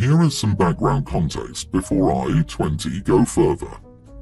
Here is some background context before I, 20, go further.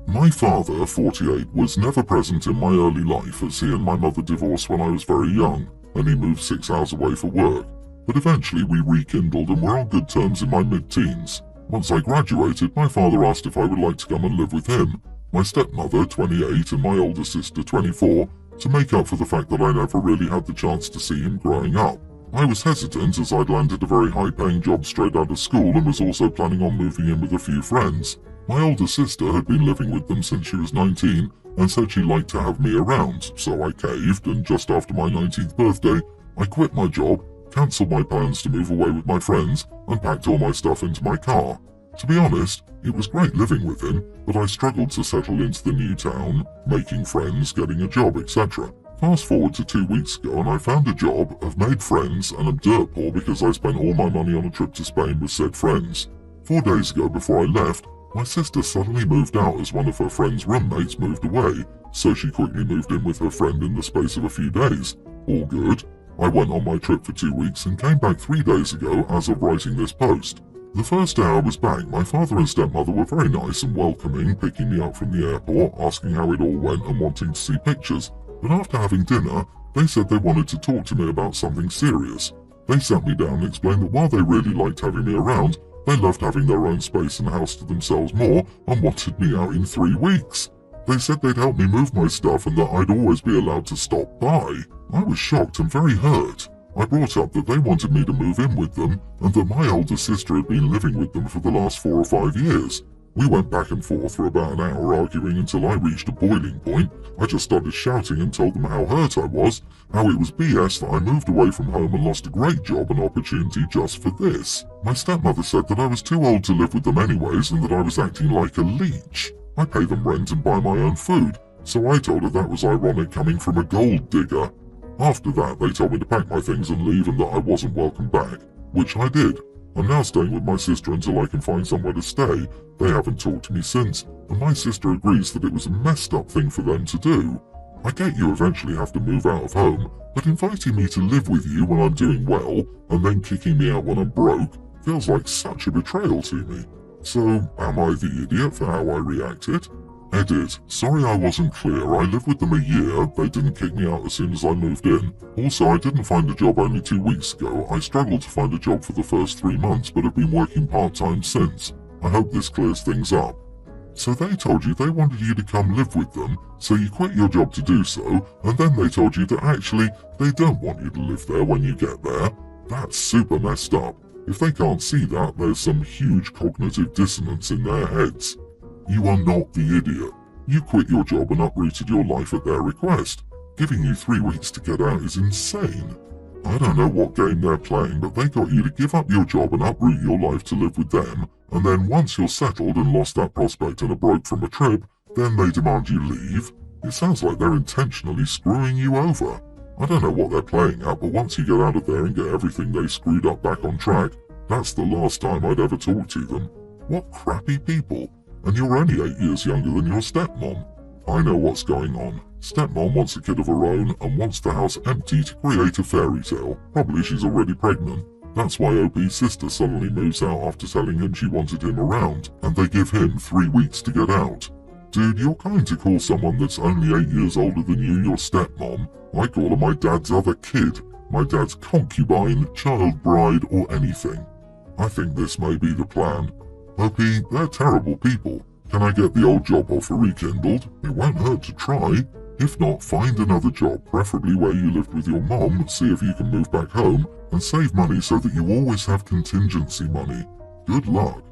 My father, 48, was never present in my early life as he and my mother divorced when I was very young, and he moved 6 hours away for work. But eventually we rekindled and were on good terms in my mid-teens. Once I graduated, my father asked if I would like to come and live with him, my stepmother, 28, and my older sister, 24, to make up for the fact that I never really had the chance to see him growing up. I was hesitant as I'd landed a very high-paying job straight out of school and was also planning on moving in with a few friends. My older sister had been living with them since she was 19 and said she'd like to have me around, so I caved, and just after my 19th birthday, I quit my job, cancelled my plans to move away with my friends, and packed all my stuff into my car. To be honest, it was great living with him, but I struggled to settle into the new town, making friends, getting a job, etc. Fast forward to 2 weeks ago and I found a job, have made friends, and I'm dirt poor because I spent all my money on a trip to Spain with said friends. 4 days ago before I left, my sister suddenly moved out as one of her friend's roommates moved away, so she quickly moved in with her friend in the space of a few days. All good. I went on my trip for 2 weeks and came back 3 days ago as of writing this post. The first day I was back, my father and stepmother were very nice and welcoming, picking me up from the airport, asking how it all went and wanting to see pictures. But after having dinner, they said they wanted to talk to me about something serious. They sat me down and explained that while they really liked having me around, they loved having their own space and house to themselves more and wanted me out in 3 weeks. They said they'd help me move my stuff and that I'd always be allowed to stop by. I was shocked and very hurt. I brought up that they wanted me to move in with them and that my older sister had been living with them for the last 4 or 5 years. We went back and forth for about an hour arguing until I reached a boiling point. I just started shouting and told them how hurt I was, how it was BS that I moved away from home and lost a great job and opportunity just for this. My stepmother said that I was too old to live with them anyways and that I was acting like a leech. I pay them rent and buy my own food, so I told her that was ironic coming from a gold digger. After that, they told me to pack my things and leave and that I wasn't welcome back, which I did. I'm now staying with my sister until I can find somewhere to stay. They haven't talked to me since, and my sister agrees that it was a messed up thing for them to do. I get you eventually have to move out of home, but inviting me to live with you when I'm doing well, and then kicking me out when I'm broke, feels like such a betrayal to me. So, am I the idiot for how I reacted? Edit. Sorry I wasn't clear. I lived with them a year. They didn't kick me out as soon as I moved in. Also, I didn't find a job only 2 weeks ago. I struggled to find a job for the first 3 months, but have been working part-time since. I hope this clears things up. So they told you they wanted you to come live with them, so you quit your job to do so, and then they told you that actually they don't want you to live there when you get there. That's super messed up. If they can't see that, there's some huge cognitive dissonance in their heads. You are not the idiot. You quit your job and uprooted your life at their request. Giving you 3 weeks to get out is insane. I don't know what game they're playing, but they got you to give up your job and uproot your life to live with them, and then once you're settled and lost that prospect and are broke from a trip, then they demand you leave. It sounds like they're intentionally screwing you over. I don't know what they're playing at, but once you get out of there and get everything they screwed up back on track, that's the last time I'd ever talk to them. What crappy people. And you're only 8 years younger than your stepmom. I know what's going on. Stepmom wants a kid of her own and wants the house empty to create a fairy tale. Probably she's already pregnant. That's why OP's sister suddenly moves out after telling him she wanted him around, and they give him 3 weeks to get out. Dude, you're kind to call someone that's only 8 years older than you your stepmom. I call her my dad's other kid, my dad's concubine, child bride, or anything. I think this may be the plan. OP, they're terrible people. Can I get the old job offer rekindled? It won't hurt to try. If not, find another job, preferably where you lived with your mom, see if you can move back home, and save money so that you always have contingency money. Good luck.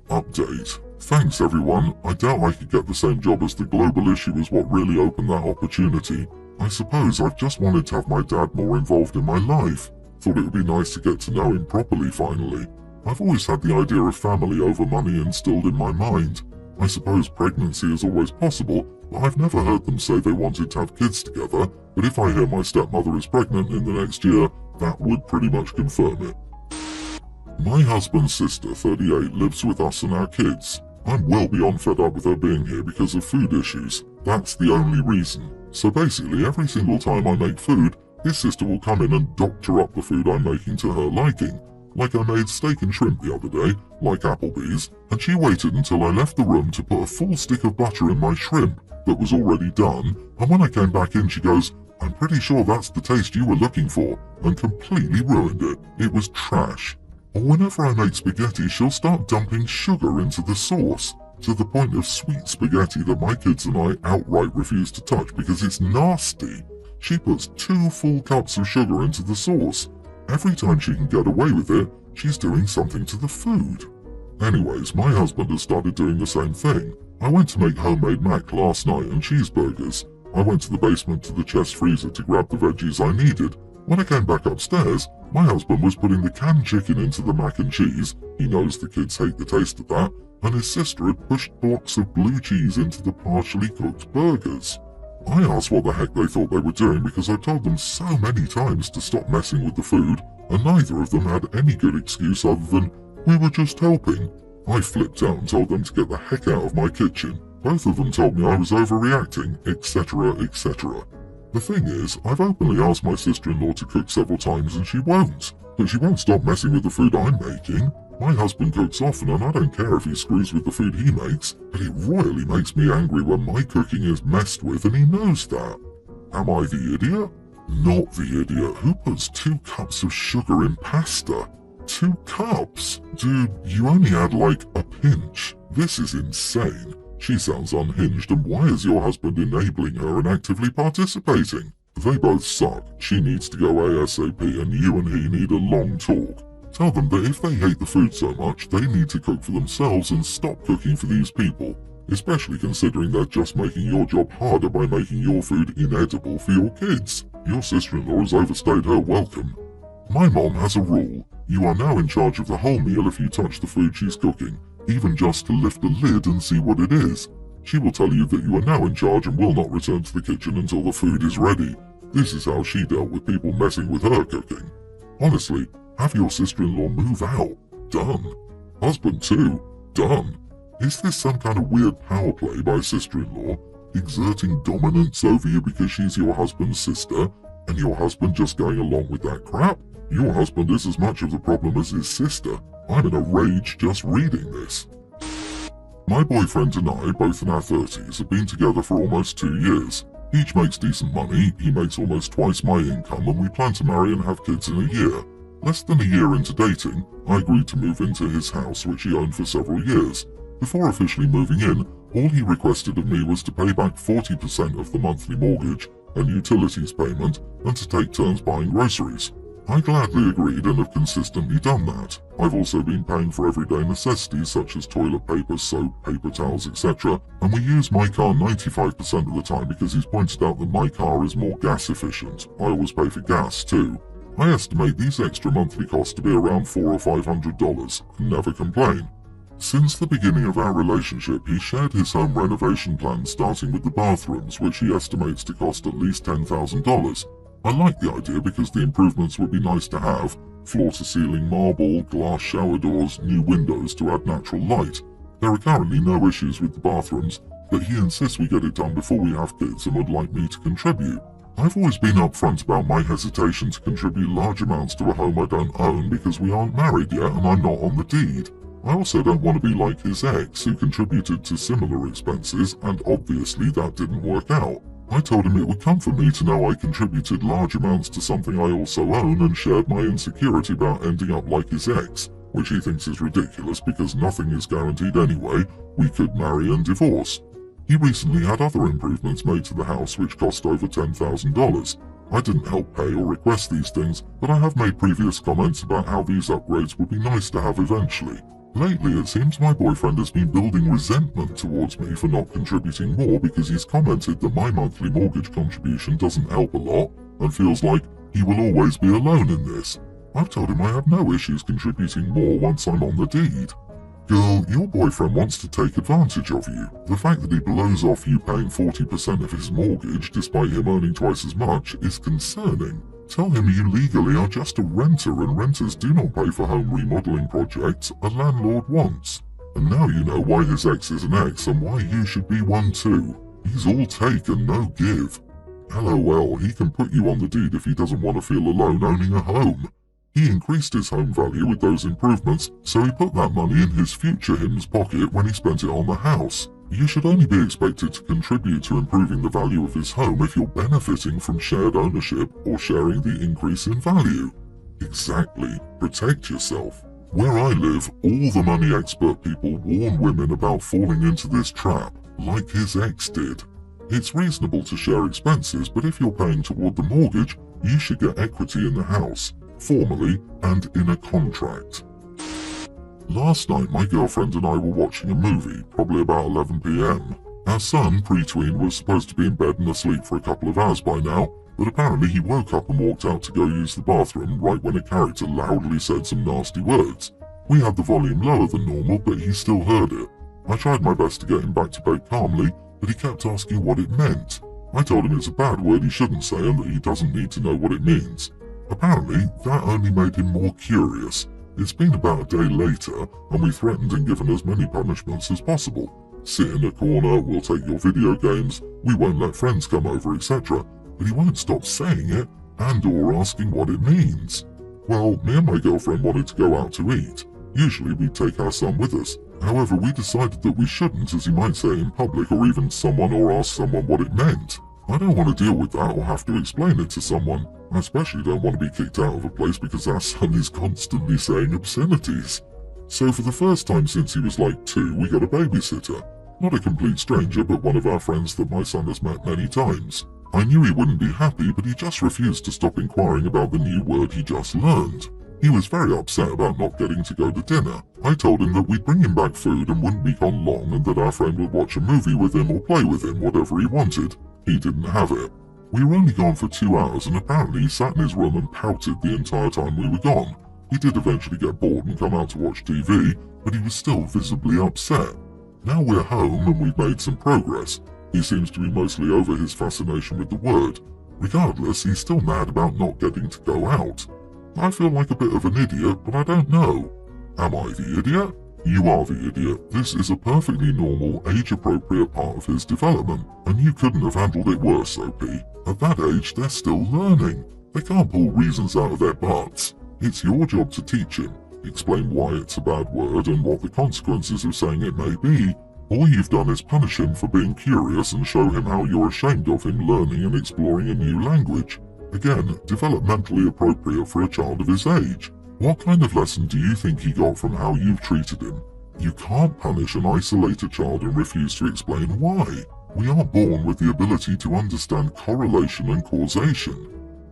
Update. Thanks everyone. I doubt I could get the same job as the global issue is what really opened that opportunity. I suppose I've just wanted to have my dad more involved in my life. Thought it would be nice to get to know him properly finally. I've always had the idea of family over money instilled in my mind. I suppose pregnancy is always possible, but I've never heard them say they wanted to have kids together, but if I hear my stepmother is pregnant in the next year, that would pretty much confirm it. My husband's sister, 38, lives with us and our kids. I'm well beyond fed up with her being here because of food issues. That's the only reason. So basically, every single time I make food, his sister will come in and doctor up the food I'm making to her liking. Like I made steak and shrimp the other day, like Applebee's, and she waited until I left the room to put a full stick of butter in my shrimp that was already done, and when I came back in she goes, "I'm pretty sure that's the taste you were looking for," and completely ruined it. It was trash. Or whenever I make spaghetti, she'll start dumping sugar into the sauce, to the point of sweet spaghetti that my kids and I outright refuse to touch because it's nasty. She puts 2 full cups of sugar into the sauce. Every time she can get away with it, she's doing something to the food. Anyways, my husband has started doing the same thing. I went to make homemade mac last night and cheeseburgers. I went to the basement to the chest freezer to grab the veggies I needed. When I came back upstairs, my husband was putting the canned chicken into the mac and cheese. He knows the kids hate the taste of that. And his sister had pushed blocks of blue cheese into the partially cooked burgers. I asked what the heck they thought they were doing because I told them so many times to stop messing with the food, and neither of them had any good excuse other than, "We were just helping." I flipped out and told them to get the heck out of my kitchen. Both of them told me I was overreacting, etc., etc. The thing is, I've openly asked my sister-in-law to cook several times and she won't. But she won't stop messing with the food I'm making. My husband cooks often and I don't care if he screws with the food he makes, but it royally makes me angry when my cooking is messed with and he knows that. Am I the idiot? Not the idiot. Who puts 2 cups of sugar in pasta? 2 cups? Dude, you only add like a pinch. This is insane. She sounds unhinged, and why is your husband enabling her and actively participating? They both suck. She needs to go ASAP and you and he need a long talk. Tell them that if they hate the food so much, they need to cook for themselves and stop cooking for these people, especially considering they're just making your job harder by making your food inedible for your kids. Your sister-in-law has overstayed her welcome. My mom has a rule. You are now in charge of the whole meal if you touch the food she's cooking, even just to lift the lid and see what it is. She will tell you that you are now in charge and will not return to the kitchen until the food is ready. This is how she dealt with people messing with her cooking. Honestly, have your sister-in-law move out. Done. Husband too. Done. Is this some kind of weird power play by sister-in-law, exerting dominance over you because she's your husband's sister, and your husband just going along with that crap? Your husband is as much of the problem as his sister. I'm in a rage just reading this. My boyfriend and I, both in our 30s, have been together for almost 2 years. Each makes decent money, he makes almost twice my income, and we plan to marry and have kids in a year. Less than a year into dating, I agreed to move into his house, which he owned for several years. Before officially moving in, all he requested of me was to pay back 40% of the monthly mortgage and utilities payment, and to take turns buying groceries. I gladly agreed and have consistently done that. I've also been paying for everyday necessities such as toilet paper, soap, paper towels, etc. And we use my car 95% of the time because he's pointed out that my car is more gas efficient. I always pay for gas too. I estimate these extra monthly costs to be around $400 or $500. Never complain. Since the beginning of our relationship, he shared his home renovation plans starting with the bathrooms, which he estimates to cost at least $10,000. I like the idea because the improvements would be nice to have: floor-to-ceiling marble, glass shower doors, new windows to add natural light. There are currently no issues with the bathrooms, but he insists we get it done before we have kids and would like me to contribute. I've always been upfront about my hesitation to contribute large amounts to a home I don't own because we aren't married yet and I'm not on the deed. I also don't want to be like his ex, who contributed to similar expenses, and obviously that didn't work out. I told him it would comfort me to know I contributed large amounts to something I also own, and shared my insecurity about ending up like his ex, which he thinks is ridiculous because nothing is guaranteed anyway. We could marry and divorce. He recently had other improvements made to the house which cost over $10,000. I didn't help pay or request these things, but I have made previous comments about how these upgrades would be nice to have eventually. Lately, it seems my boyfriend has been building resentment towards me for not contributing more because he's commented that my monthly mortgage contribution doesn't help a lot and feels like he will always be alone in this. I've told him I have no issues contributing more once I'm on the deed. Girl, your boyfriend wants to take advantage of you. The fact that he blows off you paying 40% of his mortgage despite him earning twice as much is concerning. Tell him you legally are just a renter and renters do not pay for home remodeling projects a landlord wants. And now you know why his ex is an ex and why you should be one too. He's all take and no give. LOL, he can put you on the deed if he doesn't want to feel alone owning a home. He increased his home value with those improvements, so he put that money in his future him's pocket when he spent it on the house. You should only be expected to contribute to improving the value of his home if you're benefiting from shared ownership or sharing the increase in value. Exactly. Protect yourself. Where I live, all the money expert people warn women about falling into this trap, like his ex did. It's reasonable to share expenses, but if you're paying toward the mortgage, you should get equity in the house, formally and in a contract. Last night my girlfriend and I were watching a movie, probably about 11 p.m. Our son, pre-tween, was supposed to be in bed and asleep for a couple of hours by now, but apparently he woke up and walked out to go use the bathroom right when a character loudly said some nasty words. We had the volume lower than normal, but he still heard it. I tried my best to get him back to bed calmly, but he kept asking what it meant. I told him it's a bad word he shouldn't say and that he doesn't need to know what it means. Apparently, that only made him more curious. It's been about a day later, and we threatened and given as many punishments as possible. Sit in a corner, we'll take your video games, we won't let friends come over, etc. But he won't stop saying it, and or asking what it means. Well, me and my girlfriend wanted to go out to eat. Usually we'd take our son with us. However, we decided that we shouldn't, as he might say it in public or even someone or ask someone what it meant. I don't want to deal with that or have to explain it to someone. I especially don't want to be kicked out of a place because our son is constantly saying obscenities. So for the first time since he was like 2, we got a babysitter. Not a complete stranger, but one of our friends that my son has met many times. I knew he wouldn't be happy, but he just refused to stop inquiring about the new word he just learned. He was very upset about not getting to go to dinner. I told him that we'd bring him back food and wouldn't be gone long and that our friend would watch a movie with him or play with him, whatever he wanted. He didn't have it. We were only gone for 2 hours and apparently he sat in his room and pouted the entire time we were gone. He did eventually get bored and come out to watch TV, but he was still visibly upset. Now we're home and we've made some progress. He seems to be mostly over his fascination with the word. Regardless, he's still mad about not getting to go out. I feel like a bit of an idiot, but I don't know. Am I the idiot? You are the idiot. This is a perfectly normal, age-appropriate part of his development, and you couldn't have handled it worse, OP. At that age, they're still learning. They can't pull reasons out of their butts. It's your job to teach him, explain why it's a bad word and what the consequences of saying it may be. All you've done is punish him for being curious and show him how you're ashamed of him learning and exploring a new language. Again, developmentally appropriate for a child of his age. What kind of lesson do you think he got from how you've treated him? You can't punish and isolate a child and refuse to explain why. We aren't born with the ability to understand correlation and causation.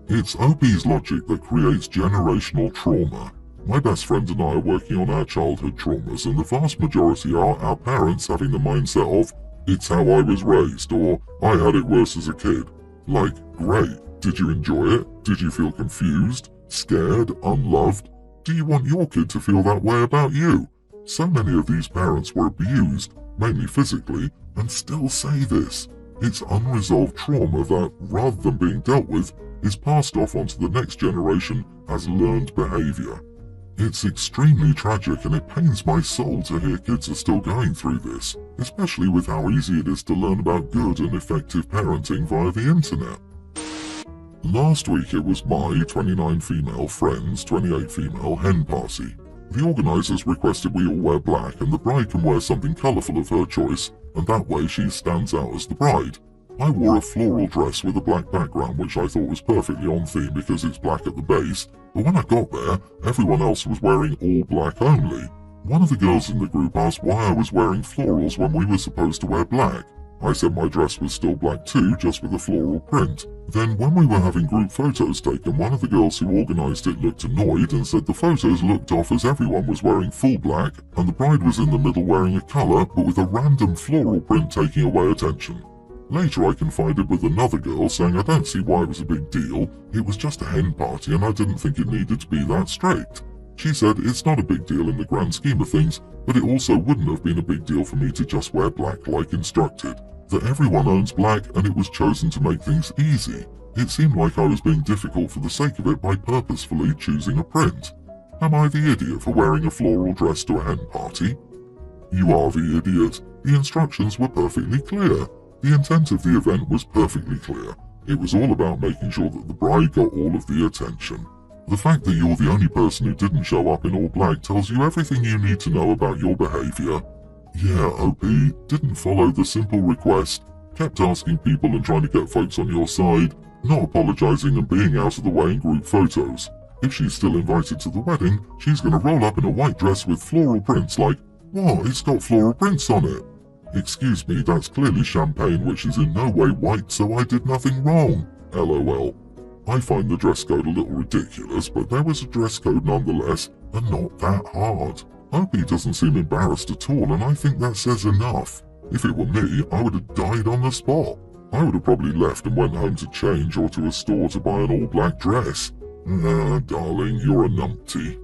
It's OP's logic that creates generational trauma. My best friend and I are working on our childhood traumas, and the vast majority are our parents having the mindset of, it's how I was raised, or I had it worse as a kid. Like, great. Did you enjoy it? Did you feel confused, scared, unloved? Do you want your kid to feel that way about you? So many of these parents were abused, mainly physically, and still say this. It's unresolved trauma that, rather than being dealt with, is passed off onto the next generation as learned behavior. It's extremely tragic, and it pains my soul to hear kids are still going through this, especially with how easy it is to learn about good and effective parenting via the internet. Last week it was my 29 female friends, 28 female hen party. The organisers requested we all wear black and the bride can wear something colourful of her choice, and that way she stands out as the bride. I wore a floral dress with a black background which I thought was perfectly on theme because it's black at the base, but when I got there, everyone else was wearing all black only. One of the girls in the group asked why I was wearing florals when we were supposed to wear black. I said my dress was still black too, just with a floral print. Then when we were having group photos taken, one of the girls who organised it looked annoyed and said the photos looked off as everyone was wearing full black and the bride was in the middle wearing a colour but with a random floral print taking away attention. Later I confided with another girl saying I don't see why it was a big deal, it was just a hen party and I didn't think it needed to be that strict. She said it's not a big deal in the grand scheme of things, but it also wouldn't have been a big deal for me to just wear black like instructed. That everyone owns black and it was chosen to make things easy. It seemed like I was being difficult for the sake of it by purposefully choosing a print. Am I the idiot for wearing a floral dress to a hen party? You are the idiot. The instructions were perfectly clear. The intent of the event was perfectly clear. It was all about making sure that the bride got all of the attention. The fact that you're the only person who didn't show up in all black tells you everything you need to know about your behavior. Yeah, OP, didn't follow the simple request, kept asking people and trying to get folks on your side, not apologizing and being out of the way in group photos. If she's still invited to the wedding, she's gonna roll up in a white dress with floral prints like, what, it's got floral prints on it. Excuse me, that's clearly champagne which is in no way white, so I did nothing wrong. LOL. I find the dress code a little ridiculous, but there was a dress code nonetheless, and not that hard. Opie doesn't seem embarrassed at all, and I think that says enough. If it were me, I would have died on the spot. I would have probably left and went home to change or to a store to buy an all-black dress. Darling, you're a numpty.